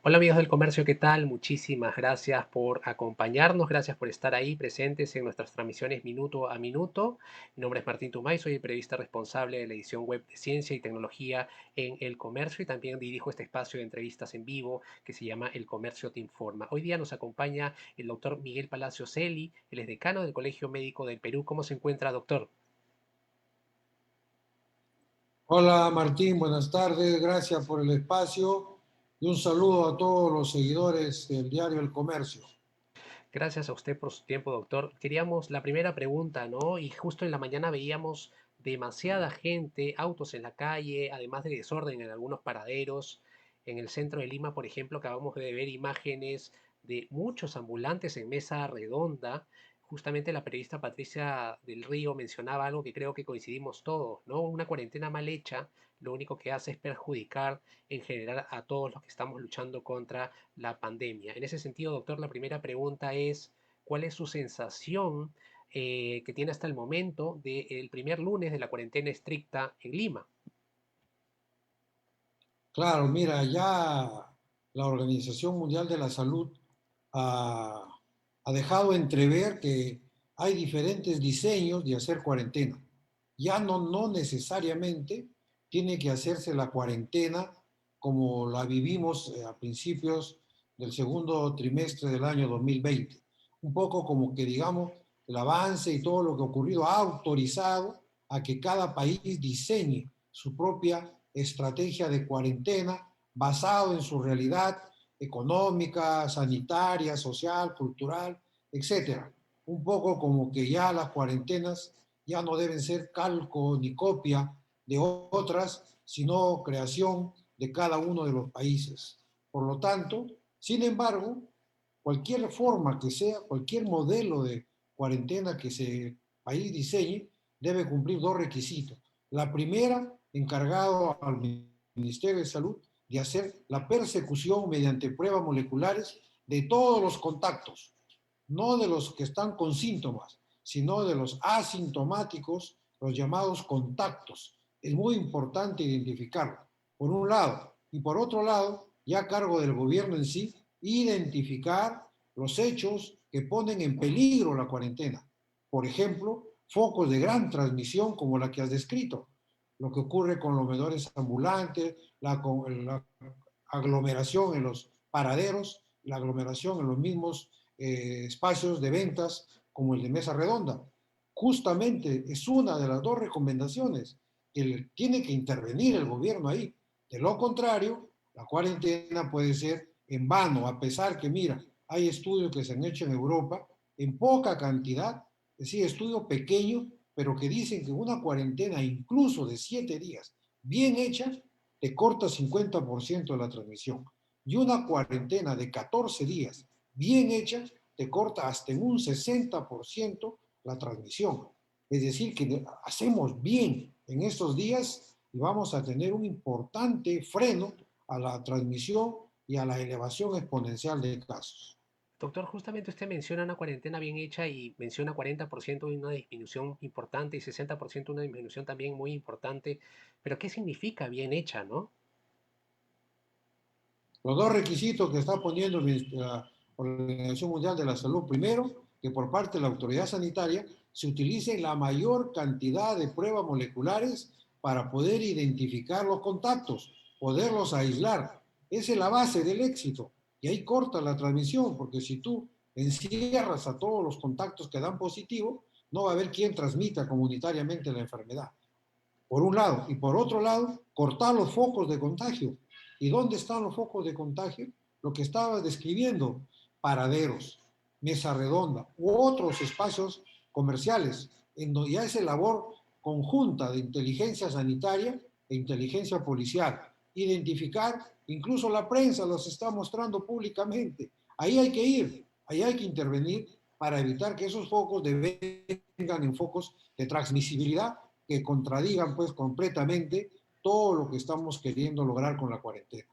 Hola amigos del comercio, ¿qué tal? Muchísimas gracias por acompañarnos, gracias por estar ahí presentes en nuestras transmisiones minuto a minuto. Mi nombre es Martín Tumay, soy el periodista responsable de la edición web de Ciencia y Tecnología en el Comercio y también dirijo este espacio de entrevistas en vivo que se llama El Comercio Te Informa. Hoy día nos acompaña el doctor Miguel Palacio Celi, él es decano del Colegio Médico del Perú. ¿Cómo se encuentra, doctor? Hola Martín, buenas tardes, gracias por el espacio y un saludo a todos los seguidores del diario El Comercio. Gracias a usted por su tiempo, doctor. Queríamos la primera pregunta, ¿no? Y justo en la mañana veíamos demasiada gente, autos en la calle, además de desorden en algunos paraderos. En el centro de Lima, por ejemplo, acabamos de ver imágenes de muchos ambulantes en mesa redonda. Justamente la periodista Patricia del Río mencionaba algo que creo que coincidimos todos, ¿no? Una cuarentena mal hecha lo único que hace es perjudicar en general a todos los que estamos luchando contra la pandemia. En ese sentido, doctor, la primera pregunta es, ¿cuál es su sensación que tiene hasta el momento del primer lunes de la cuarentena estricta en Lima? Claro, mira, ya la Organización Mundial de la Salud ha, ha dejado entrever que hay diferentes diseños de hacer cuarentena. Ya no necesariamente tiene que hacerse la cuarentena como la vivimos a principios del segundo trimestre del año 2020. Un poco como que, digamos, el avance y todo lo que ha ocurrido ha autorizado a que cada país diseñe su propia estrategia de cuarentena basado en su realidad económica, sanitaria, social, cultural, etcétera. Un poco como que ya las cuarentenas ya no deben ser calco ni copia de otras, sino creación de cada uno de los países. Por lo tanto, sin embargo, cualquier forma que sea, cualquier modelo de cuarentena que ese país diseñe, debe cumplir dos requisitos. La primera, encargado al Ministerio de Salud de hacer la persecución mediante pruebas moleculares de todos los contactos, no de los que están con síntomas, sino de los asintomáticos, los llamados contactos. Es muy importante identificarlo, por un lado. Y por otro lado, ya a cargo del gobierno en sí, identificar los hechos que ponen en peligro la cuarentena. Por ejemplo, focos de gran transmisión como la que has descrito, lo que ocurre con los vendedores ambulantes, la aglomeración en los paraderos, la aglomeración en los mismos espacios de ventas como el de Mesa Redonda. Justamente es una de las dos recomendaciones que tiene que intervenir el gobierno ahí. De lo contrario, la cuarentena puede ser en vano, a pesar que, mira, hay estudios que se han hecho en Europa en poca cantidad, es decir, estudios pequeños, pero que dicen que una cuarentena incluso de 7 días, bien hecha, te corta 50% de la transmisión. Y una cuarentena de 14 días, bien hecha, te corta hasta en un 60% la transmisión. Es decir, que hacemos bien en estos días y vamos a tener un importante freno a la transmisión y a la elevación exponencial de casos. Doctor, justamente usted menciona una cuarentena bien hecha y menciona 40% de una disminución importante y 60% una disminución también muy importante. Pero ¿qué significa bien hecha, no? Los dos requisitos que está poniendo la Organización Mundial de la Salud, primero, que por parte de la autoridad sanitaria se utilice la mayor cantidad de pruebas moleculares para poder identificar los contactos, poderlos aislar. Esa es la base del éxito. Y ahí corta la transmisión, porque si tú encierras a todos los contactos que dan positivo, no va a haber quien transmita comunitariamente la enfermedad por un lado, y por otro lado, cortar los focos de contagio. ¿Y dónde están los focos de contagio? Lo que estaba describiendo, paraderos, mesa redonda u otros espacios comerciales, en donde ya es labor conjunta de inteligencia sanitaria e inteligencia policial. Identificar, incluso la prensa los está mostrando públicamente. Ahí hay que ir, ahí hay que intervenir para evitar que esos focos devengan en focos de transmisibilidad que contradigan pues completamente todo lo que estamos queriendo lograr con la cuarentena.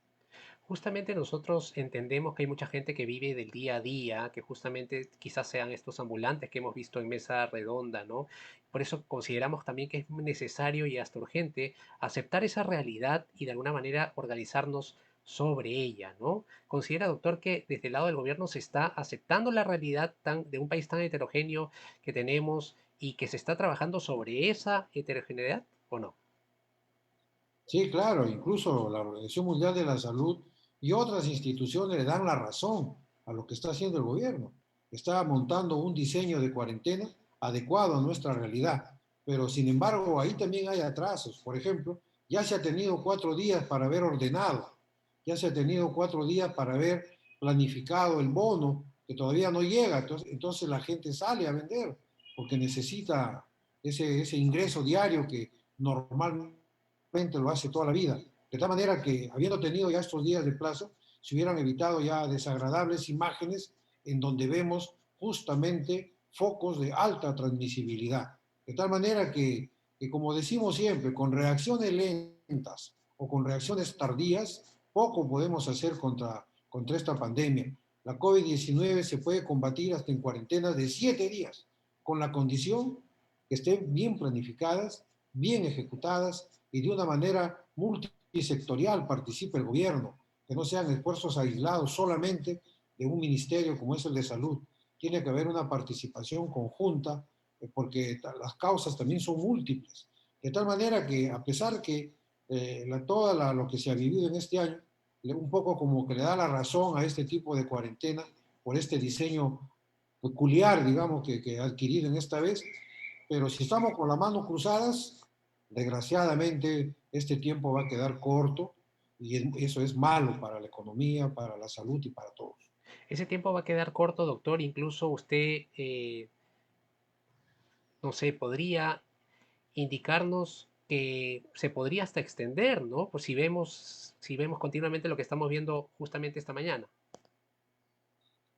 Justamente nosotros entendemos que hay mucha gente que vive del día a día, que justamente quizás sean estos ambulantes que hemos visto en mesa redonda, ¿no? Por eso consideramos también que es necesario y hasta urgente aceptar esa realidad y de alguna manera organizarnos sobre ella, ¿no? ¿Considera, doctor, que desde el lado del gobierno se está aceptando la realidad de un país tan heterogéneo que tenemos y que se está trabajando sobre esa heterogeneidad o no? Sí, claro, incluso la Organización Mundial de la Salud y otras instituciones le dan la razón a lo que está haciendo el gobierno. Está montando un diseño de cuarentena adecuado a nuestra realidad, pero sin embargo ahí también hay atrasos. Por ejemplo, ya se ha tenido 4 días para haber ordenado, ya se ha tenido 4 días para haber planificado el bono, que todavía no llega, entonces la gente sale a vender porque necesita ese ingreso diario que normalmente lo hace toda la vida. De tal manera que, habiendo tenido ya estos días de plazo, se hubieran evitado ya desagradables imágenes en donde vemos justamente focos de alta transmisibilidad. De tal manera que como decimos siempre, con reacciones lentas o con reacciones tardías, poco podemos hacer contra esta pandemia. La COVID-19 se puede combatir hasta en cuarentenas de 7 días, con la condición que estén bien planificadas, bien ejecutadas y de una manera multisectorial participe el gobierno, que no sean esfuerzos aislados solamente de un ministerio como es el de salud. Tiene que haber una participación conjunta porque las causas también son múltiples. De tal manera que a pesar que lo que se ha vivido en este año, un poco como que le da la razón a este tipo de cuarentena por este diseño peculiar, digamos, que ha adquirido en esta vez, pero si estamos con las manos cruzadas, desgraciadamente este tiempo va a quedar corto y eso es malo para la economía, para la salud y para todos. Ese tiempo va a quedar corto, doctor. Incluso usted, no sé, podría indicarnos que se podría hasta extender, ¿no? Pues si vemos continuamente lo que estamos viendo justamente esta mañana.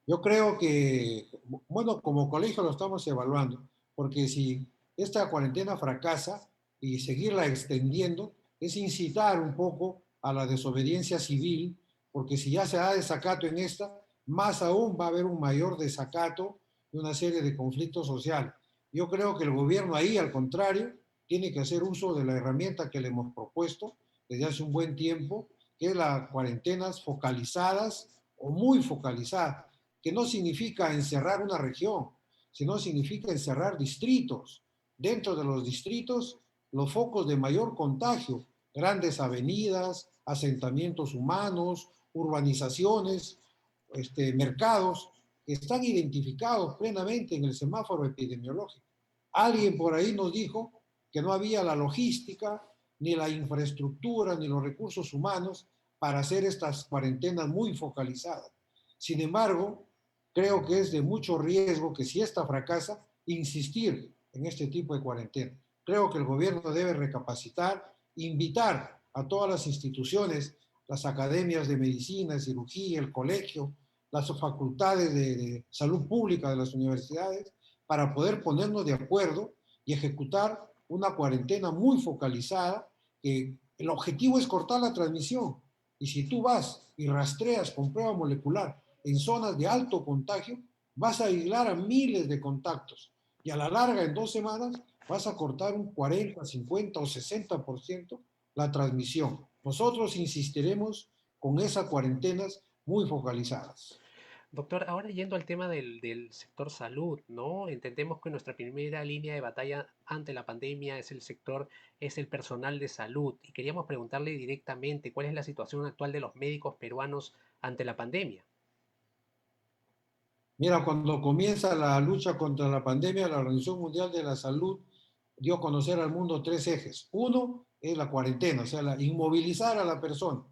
Yo creo que, bueno, como colegio lo estamos evaluando, porque si esta cuarentena fracasa y seguirla extendiendo, es incitar un poco a la desobediencia civil, porque si ya se da desacato en esta, más aún va a haber un mayor desacato y una serie de conflictos sociales. Yo creo que el gobierno ahí, al contrario, tiene que hacer uso de la herramienta que le hemos propuesto desde hace un buen tiempo, que es las cuarentenas focalizadas o muy focalizadas, que no significa encerrar una región, sino significa encerrar distritos. Dentro de los distritos, los focos de mayor contagio, grandes avenidas, asentamientos humanos, urbanizaciones, mercados, que están identificados plenamente en el semáforo epidemiológico. Alguien por ahí nos dijo que no había la logística, ni la infraestructura, ni los recursos humanos para hacer estas cuarentenas muy focalizadas. Sin embargo, creo que es de mucho riesgo que si esta fracasa, insistir en este tipo de cuarentena. Creo que el gobierno debe recapacitar, invitar a todas las instituciones, las academias de medicina, cirugía, el colegio, las facultades de salud pública de las universidades, para poder ponernos de acuerdo y ejecutar una cuarentena muy focalizada, que el objetivo es cortar la transmisión. Y si tú vas y rastreas con prueba molecular en zonas de alto contagio, vas a aislar a miles de contactos y a la larga, en 2 semanas, vas a cortar un 40, 50 o 60% la transmisión. Nosotros insistiremos con esas cuarentenas muy focalizadas. Doctor, ahora yendo al tema del sector salud, ¿no? Entendemos que nuestra primera línea de batalla ante la pandemia es el personal de salud. Y queríamos preguntarle directamente cuál es la situación actual de los médicos peruanos ante la pandemia. Mira, cuando comienza la lucha contra la pandemia, la Organización Mundial de la Salud dio a conocer al mundo 3 ejes. Uno es la cuarentena, o sea, inmovilizar a la persona.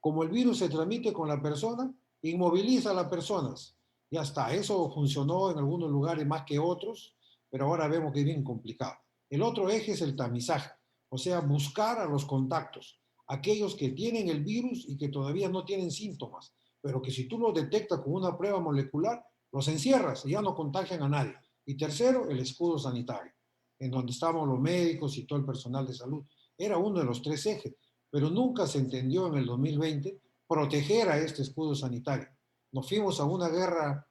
Como el virus se transmite con la persona, inmoviliza a las personas. Ya está, eso funcionó en algunos lugares más que otros, pero ahora vemos que es bien complicado. El otro eje es el tamizaje, o sea, buscar a los contactos, aquellos que tienen el virus y que todavía no tienen síntomas, pero que si tú los detectas con una prueba molecular, los encierras y ya no contagian a nadie. Y tercero, el escudo sanitario, en donde estamos los médicos y todo el personal de salud. Era uno de los 3 ejes, pero nunca se entendió en el 2020 proteger a este escudo sanitario. Nos fuimos a una guerra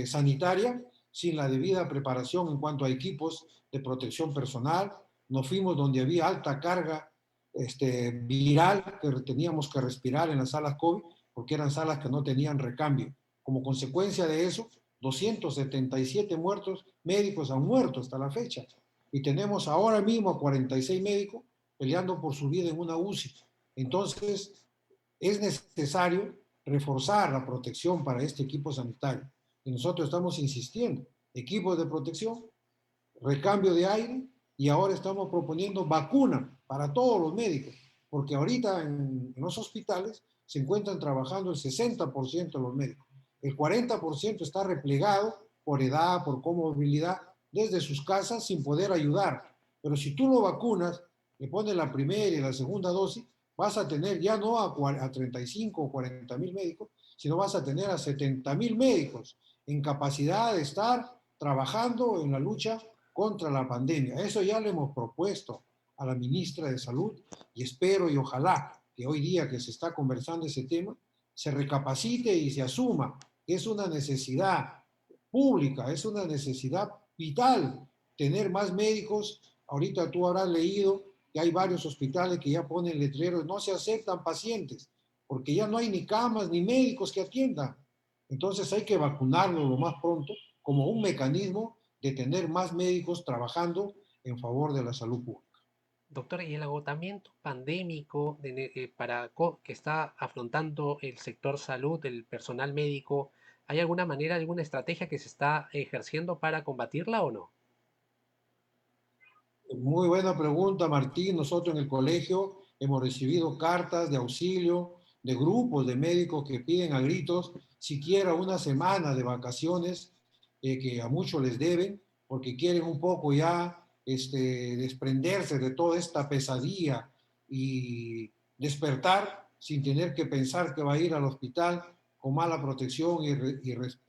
sanitaria sin la debida preparación en cuanto a equipos de protección personal, nos fuimos donde había alta carga viral que teníamos que respirar en las salas COVID, porque eran salas que no tenían recambio. Como consecuencia de eso, 277 muertos, médicos han muerto hasta la fecha. Y tenemos ahora mismo a 46 médicos peleando por su vida en una UCI. Entonces, es necesario reforzar la protección para este equipo sanitario. Y nosotros estamos insistiendo, equipos de protección, recambio de aire, y ahora estamos proponiendo vacuna para todos los médicos, porque ahorita en los hospitales se encuentran trabajando el 60% de los médicos. El 40% está replegado por edad, por comorbilidad, desde sus casas sin poder ayudar. Pero si tú lo vacunas, le pones la primera y la segunda dosis, vas a tener ya no a 35 o 40 mil médicos, sino vas a tener a 70 mil médicos en capacidad de estar trabajando en la lucha contra la pandemia. Eso ya le hemos propuesto a la ministra de Salud y espero y ojalá que hoy día que se está conversando ese tema, se recapacite y se asuma que es una necesidad pública, es una necesidad vital tener más médicos. Ahorita tú habrás leído que hay varios hospitales que ya ponen letreros, no se aceptan pacientes, porque ya no hay ni camas ni médicos que atiendan. Entonces hay que vacunarlo lo más pronto como un mecanismo de tener más médicos trabajando en favor de la salud pública. Doctor, y el agotamiento pandémico que está afrontando el sector salud, el personal médico, ¿hay alguna manera, alguna estrategia que se está ejerciendo para combatirla o no? Muy buena pregunta, Martín. Nosotros en el colegio hemos recibido cartas de auxilio de grupos de médicos que piden a gritos siquiera una semana de vacaciones, que a muchos les deben, porque quieren un poco ya desprenderse de toda esta pesadilla y despertar sin tener que pensar que va a ir al hospital con mala protección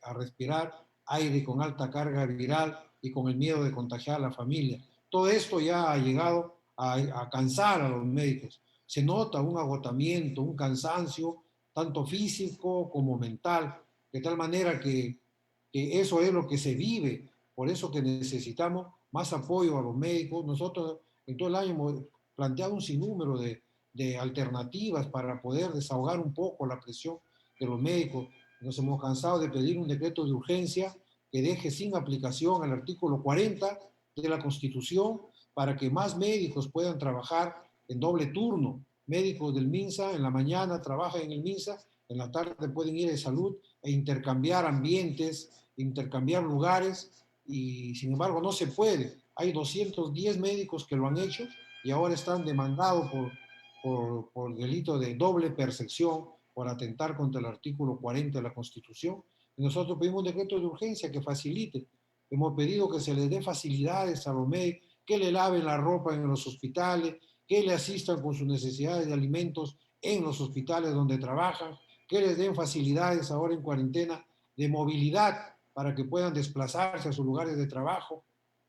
a respirar aire con alta carga viral y con el miedo de contagiar a la familia. Todo esto ya ha llegado a cansar a los médicos. Se nota un agotamiento, un cansancio, tanto físico como mental, de tal manera que eso es lo que se vive. Por eso que necesitamos más apoyo a los médicos. Nosotros en todo el año hemos planteado un sinnúmero de alternativas para poder desahogar un poco la presión de los médicos. Nos hemos cansado de pedir un decreto de urgencia que deje sin aplicación el artículo 40 de la Constitución para que más médicos puedan trabajar en doble turno. Médicos del MINSA en la mañana trabajan en el MINSA, en la tarde pueden ir de salud e intercambiar ambientes, intercambiar lugares, y sin embargo no se puede. Hay 210 médicos que lo han hecho y ahora están demandados por delito de doble percepción, por atentar contra el artículo 40 de la Constitución. Y nosotros pedimos un decreto de urgencia que facilite. Hemos pedido que se les dé facilidades a los médicos, que le laven la ropa en los hospitales, que le asistan con sus necesidades de alimentos en los hospitales donde trabajan, que les den facilidades ahora en cuarentena de movilidad para que puedan desplazarse a sus lugares de trabajo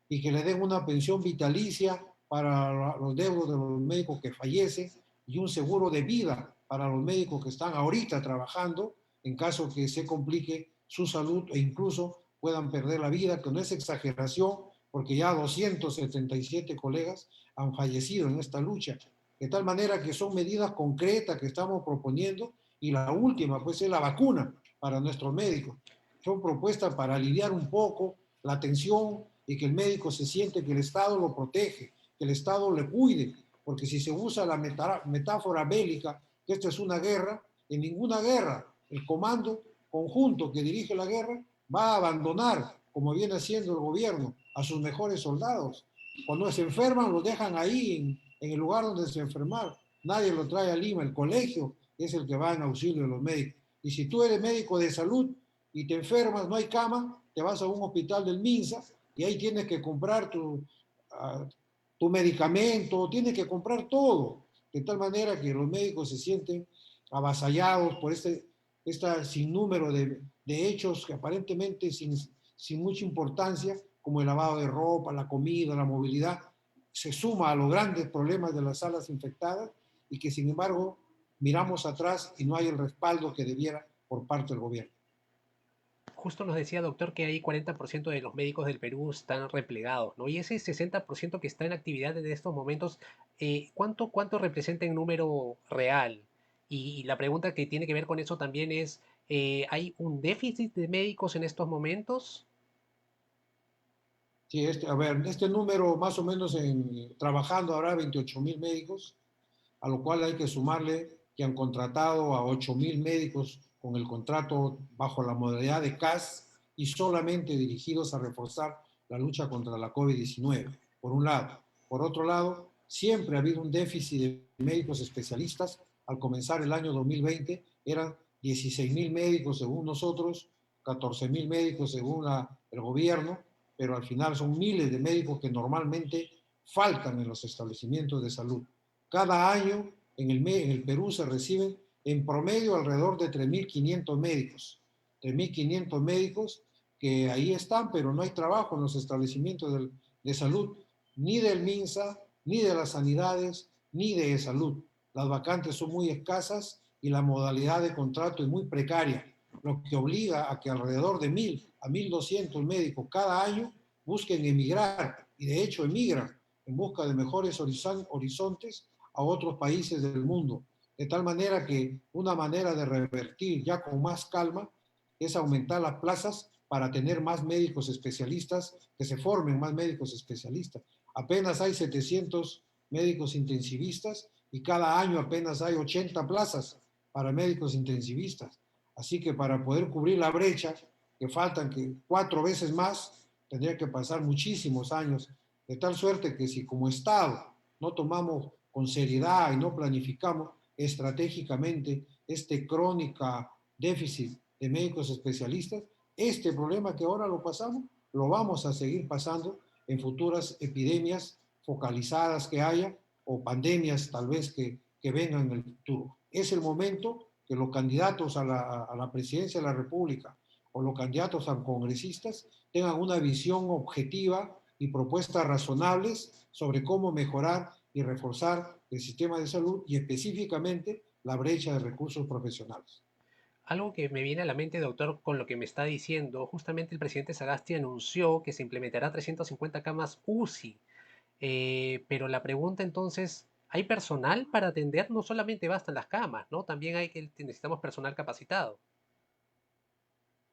y que le den una pensión vitalicia para los deudos de los médicos que fallecen y un seguro de vida para los médicos que están ahorita trabajando en caso que se complique su salud e incluso puedan perder la vida, que no es exageración, porque ya 277 colegas han fallecido en esta lucha. De tal manera que son medidas concretas que estamos proponiendo y la última pues es la vacuna para nuestros médicos. Son propuestas para aliviar un poco la tensión y que el médico se siente que el Estado lo protege, que el Estado le cuide, porque si se usa la metáfora bélica, que esta es una guerra, en ninguna guerra el comando conjunto que dirige la guerra va a abandonar, como viene haciendo el gobierno, a sus mejores soldados. Cuando se enferman, los dejan ahí en el lugar donde se enfermaron. Nadie lo trae a Lima, el colegio es el que va en auxilio de los médicos. Y si tú eres médico de salud y te enfermas, no hay cama, te vas a un hospital del MINSA y ahí tienes que comprar tu medicamento, tienes que comprar todo, de tal manera que los médicos se sienten avasallados por este sinnúmero de hechos que aparentemente sin mucha importancia, como el lavado de ropa, la comida, la movilidad, se suma a los grandes problemas de las salas infectadas y que sin embargo miramos atrás y no hay el respaldo que debiera por parte del gobierno. Justo nos decía, doctor, que hay 40% de los médicos del Perú están replegados, ¿no? Y ese 60% que está en actividad en estos momentos, ¿cuánto representa en número real? Y la pregunta que tiene que ver con eso también es, ¿hay un déficit de médicos en estos momentos? Sí, a ver, este número más o menos trabajando habrá 28.000 médicos, a lo cual hay que sumarle que han contratado a 8.000 médicos con el contrato bajo la modalidad de CAS y solamente dirigidos a reforzar la lucha contra la COVID-19, por un lado. Por otro lado, siempre ha habido un déficit de médicos especialistas. Al comenzar el año 2020 eran 16.000 médicos según nosotros, 14.000 médicos según el gobierno, pero al final son miles de médicos que normalmente faltan en los establecimientos de salud. Cada año en el Perú se reciben en promedio alrededor de 3.500 médicos. 3.500 médicos que ahí están, pero no hay trabajo en los establecimientos de salud, ni del MINSA, ni de las sanidades, ni de salud. Las vacantes son muy escasas y la modalidad de contrato es muy precaria, lo que obliga a que alrededor de 1.000 a 1.200 médicos cada año busquen emigrar, y de hecho emigran en busca de mejores horizontes a otros países del mundo. De tal manera que una manera de revertir ya con más calma es aumentar las plazas para tener más médicos especialistas, que se formen más médicos especialistas. Apenas hay 700 médicos intensivistas y cada año apenas hay 80 plazas para médicos intensivistas. Así que para poder cubrir la brecha, que faltan que 4 veces más, tendría que pasar muchísimos años, de tal suerte que si como Estado no tomamos con seriedad y no planificamos estratégicamente este crónica déficit de médicos especialistas, este problema que ahora lo pasamos, lo vamos a seguir pasando en futuras epidemias focalizadas que haya o pandemias tal vez que vengan en el futuro. Es el momento que los candidatos a la presidencia de la República o los candidatos a congresistas tengan una visión objetiva y propuestas razonables sobre cómo mejorar y reforzar el sistema de salud y específicamente la brecha de recursos profesionales. Algo que me viene a la mente, doctor, con lo que me está diciendo, justamente el presidente Sagasti anunció que se implementará 350 camas UCI. Pero la pregunta entonces, ¿hay personal para atender? No solamente bastan las camas, ¿no? También necesitamos personal capacitado.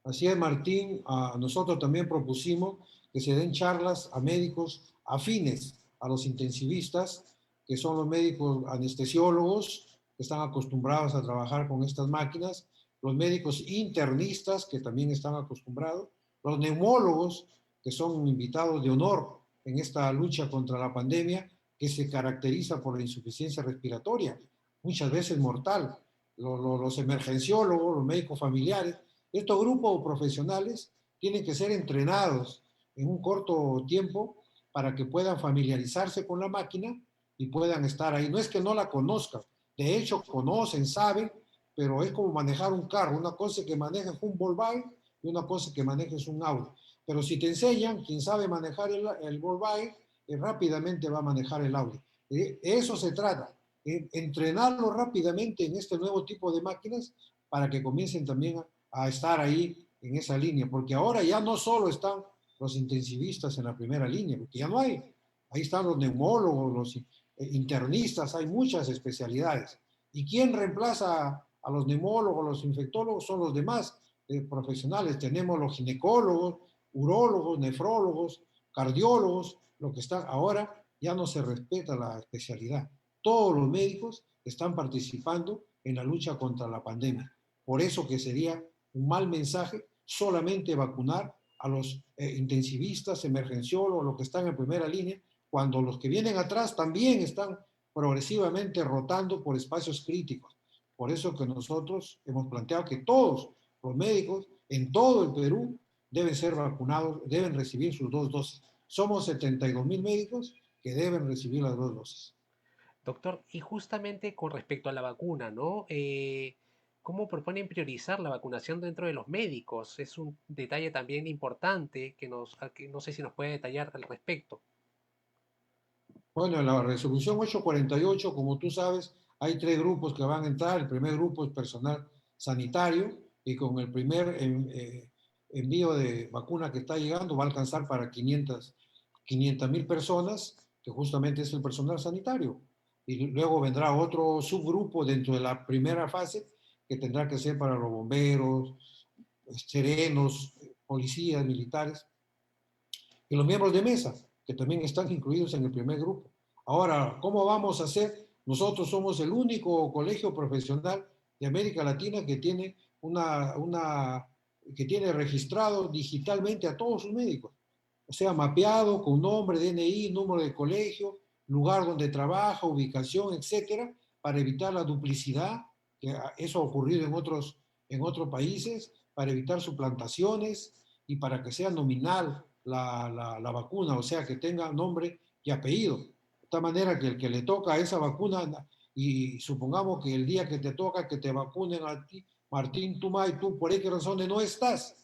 Así es, Martín, nosotros también propusimos que se den charlas a médicos afines a los intensivistas, que son los médicos anestesiólogos, que están acostumbrados a trabajar con estas máquinas, los médicos internistas, que también están acostumbrados, los neumólogos, que son invitados de honor en esta lucha contra la pandemia, que se caracteriza por la insuficiencia respiratoria, muchas veces mortal, los emergenciólogos, los médicos familiares. Estos grupos profesionales tienen que ser entrenados en un corto tiempo para que puedan familiarizarse con la máquina y puedan estar ahí. No es que no la conozcan, de hecho conocen, saben, pero es como manejar un carro. Una cosa es que manejes un Volkswagen y una cosa es que manejes un Audi. Pero si te enseñan, quien sabe manejar el Volkswagen, rápidamente va a manejar el Audi. Eso se trata, entrenarlo rápidamente en este nuevo tipo de máquinas para que comiencen también a estar ahí en esa línea, porque ahora ya no solo están los intensivistas en la primera línea, porque ya no hay, ahí están los neumólogos, los internistas, hay muchas especialidades. ¿Y quién reemplaza a los neumólogos, los infectólogos? Son los demás profesionales. Tenemos los ginecólogos, urólogos, nefrólogos, cardiólogos, lo que están ahora ya no se respeta la especialidad. Todos los médicos están participando en la lucha contra la pandemia. Por eso que sería un mal mensaje solamente vacunar a los intensivistas, emergenciólogos, los que están en primera línea, cuando los que vienen atrás también están progresivamente rotando por espacios críticos. Por eso que nosotros hemos planteado que todos los médicos en todo el Perú deben ser vacunados, deben recibir sus 2 dosis. Somos 72.000 médicos que deben recibir las 2 dosis. Doctor, y justamente con respecto a la vacuna, ¿no? ¿Cómo proponen priorizar la vacunación dentro de los médicos? Es un detalle también importante que no sé si nos puede detallar al respecto. Bueno, en la resolución 848, como tú sabes, hay 3 grupos que van a entrar. El primer grupo es personal sanitario y con el primer envío de vacuna que está llegando va a alcanzar para 500.000 personas, que justamente es el personal sanitario. Y luego vendrá otro subgrupo dentro de la primera fase que tendrá que ser para los bomberos, serenos, policías, militares y los miembros de mesa, que también están incluidos en el primer grupo. Ahora, ¿cómo vamos a hacer? Nosotros somos el único colegio profesional de América Latina que tiene que tiene registrado digitalmente a todos sus médicos. O sea, mapeado con nombre, DNI, número de colegio, lugar donde trabaja, ubicación, etcétera, para evitar la duplicidad, que eso ha ocurrido en otros países, para evitar suplantaciones y para que sea nominal la vacuna, o sea, que tenga nombre y apellido. De esta manera que el que le toca esa vacuna, y supongamos que el día que te toca que te vacunen a ti, Martín Tumay, tú por qué razones no estás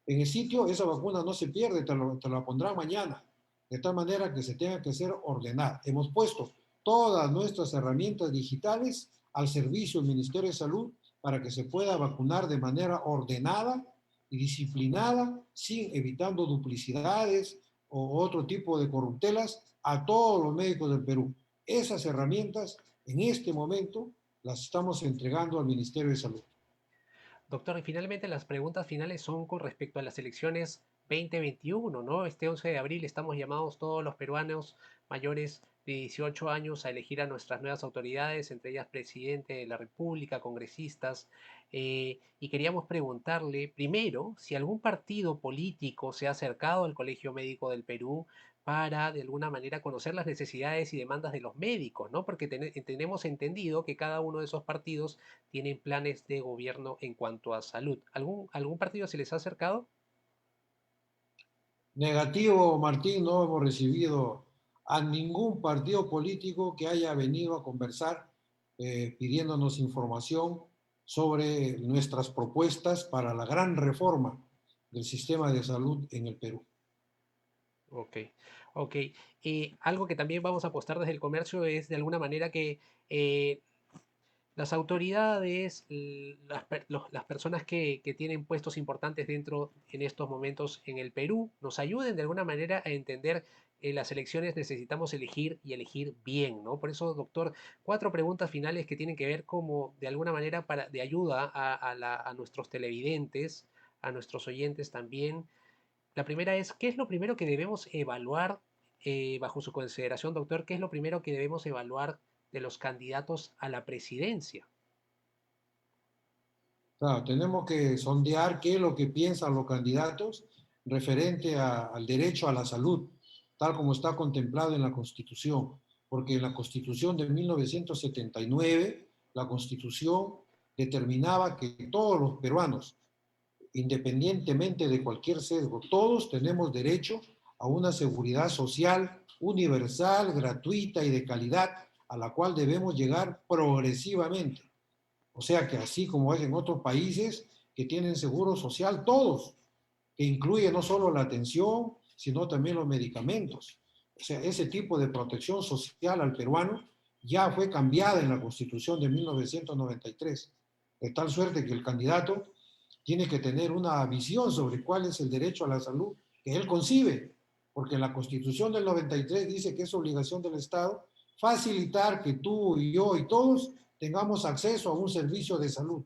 en el sitio, esa vacuna no se pierde, te la pondrán mañana. De tal manera que se tenga que ser ordenada. Hemos puesto todas nuestras herramientas digitales al servicio del Ministerio de Salud para que se pueda vacunar de manera ordenada y disciplinada, sin evitando duplicidades o otro tipo de corruptelas a todos los médicos del Perú. Esas herramientas en este momento las estamos entregando al Ministerio de Salud. Doctor, y finalmente las preguntas finales son con respecto a las elecciones 2021, ¿no? Este 11 de abril estamos llamados todos los peruanos mayores de 18 años a elegir a nuestras nuevas autoridades, entre ellas presidente de la República, congresistas, y queríamos preguntarle primero si algún partido político se ha acercado al Colegio Médico del Perú para de alguna manera conocer las necesidades y demandas de los médicos, ¿no? Porque tenemos entendido que cada uno de esos partidos tienen planes de gobierno en cuanto a salud. ¿Algún partido se les ha acercado? Negativo, Martín, no hemos recibido a ningún partido político que haya venido a conversar pidiéndonos información sobre nuestras propuestas para la gran reforma del sistema de salud en el Perú. Ok, ok. Algo que también vamos a apostar desde el comercio es de alguna manera que eh, las autoridades, las personas que tienen puestos importantes dentro en estos momentos en el Perú, nos ayuden de alguna manera a entender las elecciones necesitamos elegir y elegir bien, ¿no? Por eso, doctor, cuatro preguntas finales que tienen que ver como de alguna manera de ayuda a nuestros televidentes, a nuestros oyentes también. La primera es, ¿qué es lo primero que debemos evaluar bajo su consideración, doctor? ¿Qué es lo primero que debemos evaluar de los candidatos a la presidencia? Claro, tenemos que sondear qué es lo que piensan los candidatos referente al derecho a la salud, tal como está contemplado en la Constitución, porque en la Constitución de 1979, la Constitución determinaba que todos los peruanos, independientemente de cualquier sesgo, todos tenemos derecho a una seguridad social universal, gratuita y de calidad, a la cual debemos llegar progresivamente. O sea que así como es en otros países que tienen seguro social, todos, que incluye no solo la atención, sino también los medicamentos. O sea, ese tipo de protección social al peruano ya fue cambiada en la Constitución de 1993, de tal suerte que el candidato tiene que tener una visión sobre cuál es el derecho a la salud que él concibe, porque la Constitución del 93 dice que es obligación del Estado facilitar que tú y yo y todos tengamos acceso a un servicio de salud,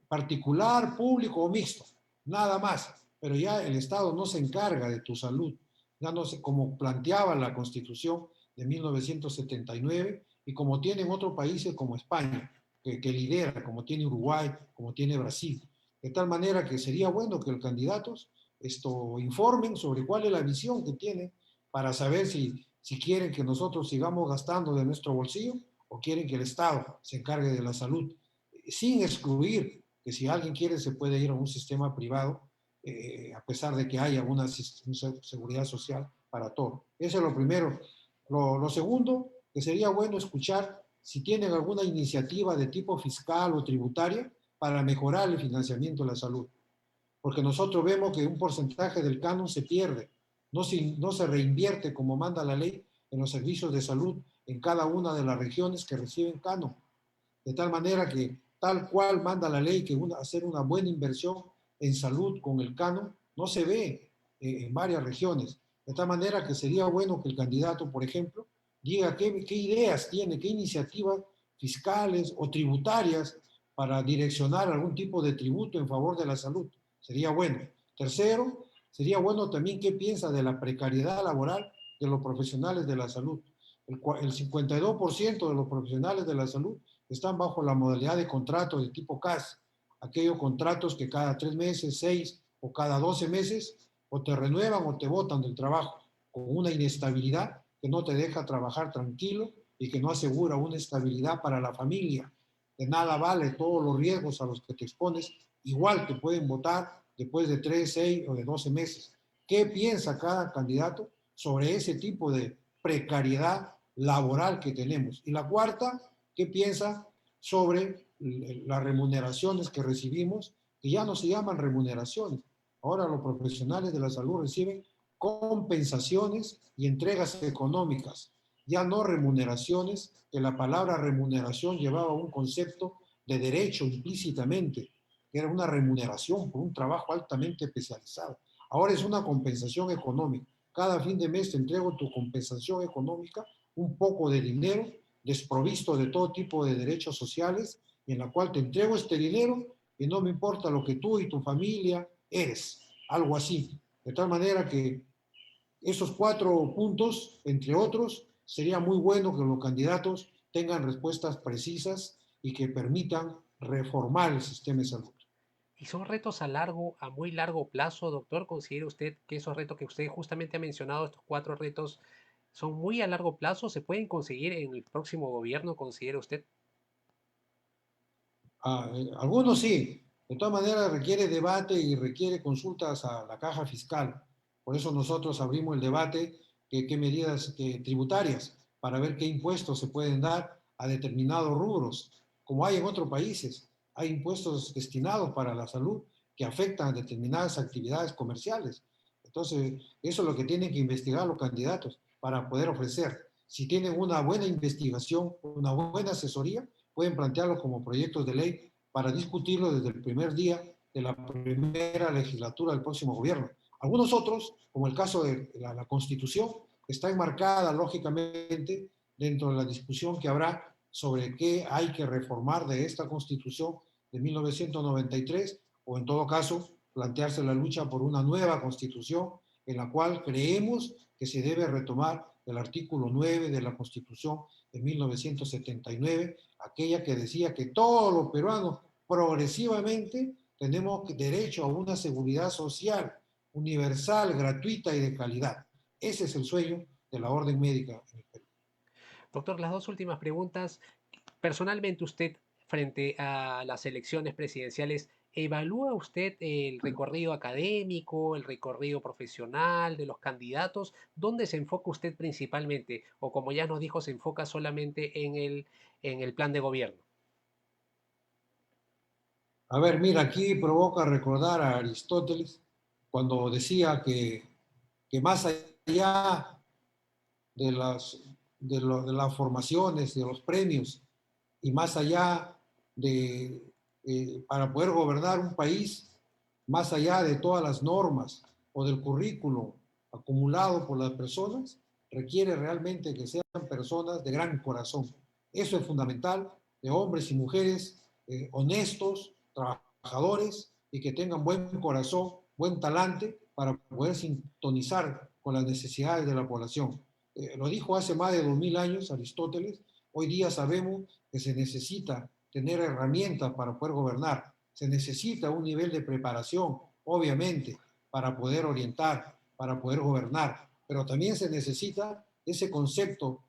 particular, público o mixto, nada más. Pero ya el Estado no se encarga de tu salud, ya no sé, como planteaba la Constitución de 1979 y como tienen otros países como España, que lidera, como tiene Uruguay, como tiene Brasil. De tal manera que sería bueno que los candidatos informen sobre cuál es la visión que tienen para saber si quieren que nosotros sigamos gastando de nuestro bolsillo o quieren que el Estado se encargue de la salud, sin excluir que si alguien quiere se puede ir a un sistema privado, a pesar de que haya una seguridad social para todo. Eso es lo primero. Lo segundo, que sería bueno escuchar si tienen alguna iniciativa de tipo fiscal o tributaria para mejorar el financiamiento de la salud. Porque nosotros vemos que un porcentaje del canon se pierde, no se reinvierte como manda la ley en los servicios de salud en cada una de las regiones que reciben canon. De tal manera que tal cual manda la ley que hacer una buena inversión en salud con el canon no se ve en varias regiones. De tal manera que sería bueno que el candidato, por ejemplo, diga qué ideas tiene, qué iniciativas fiscales o tributarias para direccionar algún tipo de tributo en favor de la salud. Sería bueno. Tercero, sería bueno también qué piensa de la precariedad laboral de los profesionales de la salud. El 52% de los profesionales de la salud están bajo la modalidad de contrato de tipo CAS, aquellos contratos que cada 3 meses, 6 o cada 12 meses o te renuevan o te botan del trabajo con una inestabilidad que no te deja trabajar tranquilo y que no asegura una estabilidad para la familia. De nada vale todos los riesgos a los que te expones, igual te pueden votar después de 3, 6 o de 12 meses. ¿Qué piensa cada candidato sobre ese tipo de precariedad laboral que tenemos? Y la cuarta, ¿qué piensa sobre las remuneraciones que recibimos, que ya no se llaman remuneraciones? Ahora los profesionales de la salud reciben compensaciones y entregas económicas, ya no remuneraciones, que la palabra remuneración llevaba un concepto de derecho implícitamente, que era una remuneración por un trabajo altamente especializado. Ahora es una compensación económica. Cada fin de mes te entrego tu compensación económica, un poco de dinero desprovisto de todo tipo de derechos sociales, en la cual te entrego este dinero y no me importa lo que tú y tu familia eres, algo así. De tal manera que esos 4 puntos, entre otros, sería muy bueno que los candidatos tengan respuestas precisas y que permitan reformar el sistema de salud. ¿Y son retos a muy largo plazo, doctor? ¿Considera usted que esos retos que usted justamente ha mencionado, estos cuatro retos, son muy a largo plazo? ¿Se pueden conseguir en el próximo gobierno, considera usted? Algunos sí, de todas maneras requiere debate y requiere consultas a la caja fiscal. Por eso nosotros abrimos el debate qué medidas tributarias para ver qué impuestos se pueden dar a determinados rubros, como hay en otros países. Hay impuestos destinados para la salud que afectan a determinadas actividades comerciales. Entonces, eso es lo que tienen que investigar los candidatos para poder ofrecer. Si tienen una buena investigación, una buena asesoría, pueden plantearlo como proyectos de ley para discutirlo desde el primer día de la primera legislatura del próximo gobierno. Algunos otros, como el caso de la Constitución, está enmarcada lógicamente dentro de la discusión que habrá sobre qué hay que reformar de esta Constitución de 1993 o en todo caso plantearse la lucha por una nueva Constitución en la cual creemos que se debe retomar el artículo 9 de la Constitución de 1979, aquella que decía que todos los peruanos progresivamente tenemos derecho a una seguridad social universal, gratuita y de calidad. Ese es el sueño de la orden médica en el Perú. Doctor, las dos últimas preguntas. Personalmente, usted, frente a las elecciones presidenciales, ¿evalúa usted el recorrido académico, el recorrido profesional de los candidatos? ¿Dónde se enfoca usted principalmente? O como ya nos dijo, se enfoca solamente en el plan de gobierno. A ver, mira, aquí provoca recordar a Aristóteles cuando decía que más allá de de las formaciones, de los premios y más allá para poder gobernar un país, más allá de todas las normas o del currículo acumulado por las personas, requiere realmente que sean personas de gran corazón. Eso es fundamental, de hombres y mujeres honestos, trabajadores y que tengan buen corazón, buen talante para poder sintonizar con las necesidades de la población. Lo dijo hace más de 2000 años Aristóteles. Hoy día sabemos que se necesita tener herramientas para poder gobernar. Se necesita un nivel de preparación, obviamente, para poder orientar, para poder gobernar, pero también se necesita ese concepto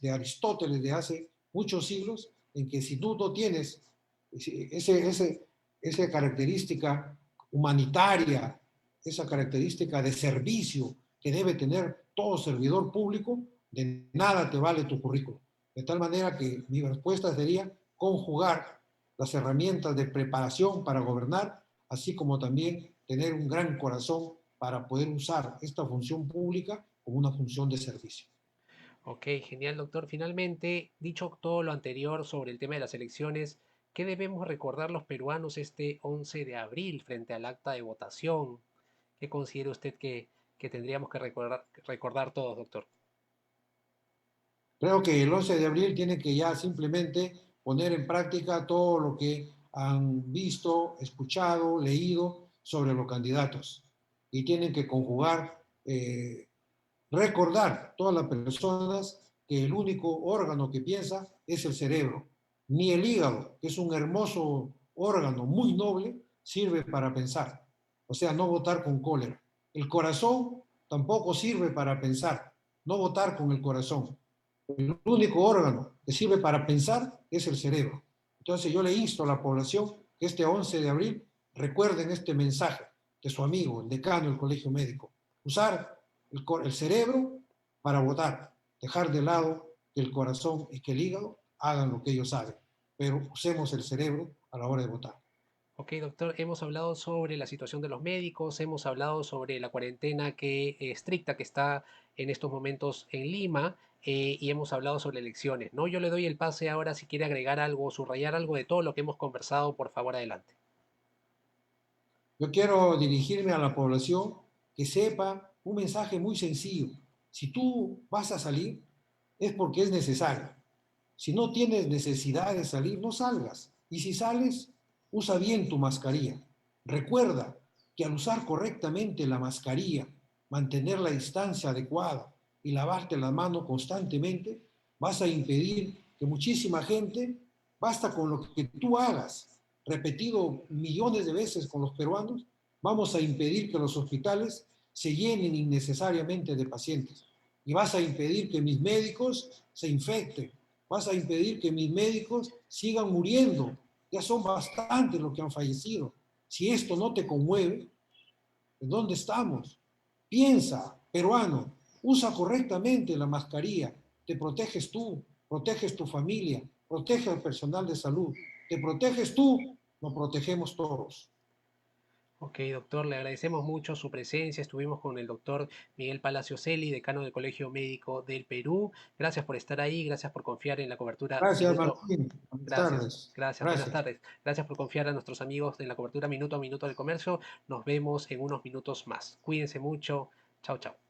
de Aristóteles de hace muchos siglos, en que si tú no tienes esa característica humanitaria, esa característica de servicio que debe tener todo servidor público, de nada te vale tu currículum. De tal manera que mi respuesta sería conjugar las herramientas de preparación para gobernar, así como también tener un gran corazón para poder usar esta función pública como una función de servicio. Ok, genial, doctor. Finalmente, dicho todo lo anterior sobre el tema de las elecciones, ¿Qué debemos recordar los peruanos este 11 de abril frente al acta de votación? ¿Qué considera usted que tendríamos que recordar todos, doctor? Creo que el 11 de abril tiene que ya simplemente poner en práctica todo lo que han visto, escuchado, leído sobre los candidatos. Y tienen que conjugar, recordar todas las personas que el único órgano que piensa es el cerebro. Ni el hígado, que es un hermoso órgano muy noble, sirve para pensar. O sea, no votar con cólera. El corazón tampoco sirve para pensar. No votar con el corazón. El único órgano que sirve para pensar es el cerebro. Entonces yo le insto a la población que este 11 de abril recuerden este mensaje de su amigo, el decano del Colegio Médico. Usar el cerebro para votar, dejar de lado que el corazón y que el hígado hagan lo que ellos saben, pero usemos el cerebro a la hora de votar. Ok, doctor, hemos hablado sobre la situación de los médicos, hemos hablado sobre la cuarentena estricta que está en estos momentos en Lima y hemos hablado sobre elecciones, ¿no? Yo le doy el pase ahora si quiere agregar algo, subrayar algo de todo lo que hemos conversado, por favor, adelante. Yo quiero dirigirme a la población que sepa un mensaje muy sencillo. Si tú vas a salir, es porque es necesario. Si no tienes necesidad de salir, no salgas. Y si sales, usa bien tu mascarilla. Recuerda que al usar correctamente la mascarilla, mantener la distancia adecuada y lavarte las manos constantemente, vas a impedir que muchísima gente, basta con lo que tú hagas, repetido millones de veces con los peruanos, vamos a impedir que los hospitales se llenen innecesariamente de pacientes. Y vas a impedir que mis médicos se infecten, vas a impedir que mis médicos sigan muriendo. Ya son bastantes los que han fallecido. Si esto no te conmueve, ¿en dónde estamos? Piensa, peruano, usa correctamente la mascarilla, te proteges tú, proteges tu familia, protege al personal de salud, te proteges tú, nos protegemos todos. Ok, doctor, le agradecemos mucho su presencia. Estuvimos con el doctor Miguel Palacio Celi, decano del Colegio Médico del Perú. Gracias por estar ahí, gracias por confiar en la cobertura Gracias, minuto. Martín. Buenas Gracias, tardes. gracias, buenas Gracias. tardes. Gracias por confiar a nuestros amigos en la cobertura minuto a minuto del comercio. Nos vemos en unos minutos más. Cuídense mucho. Chao, chao.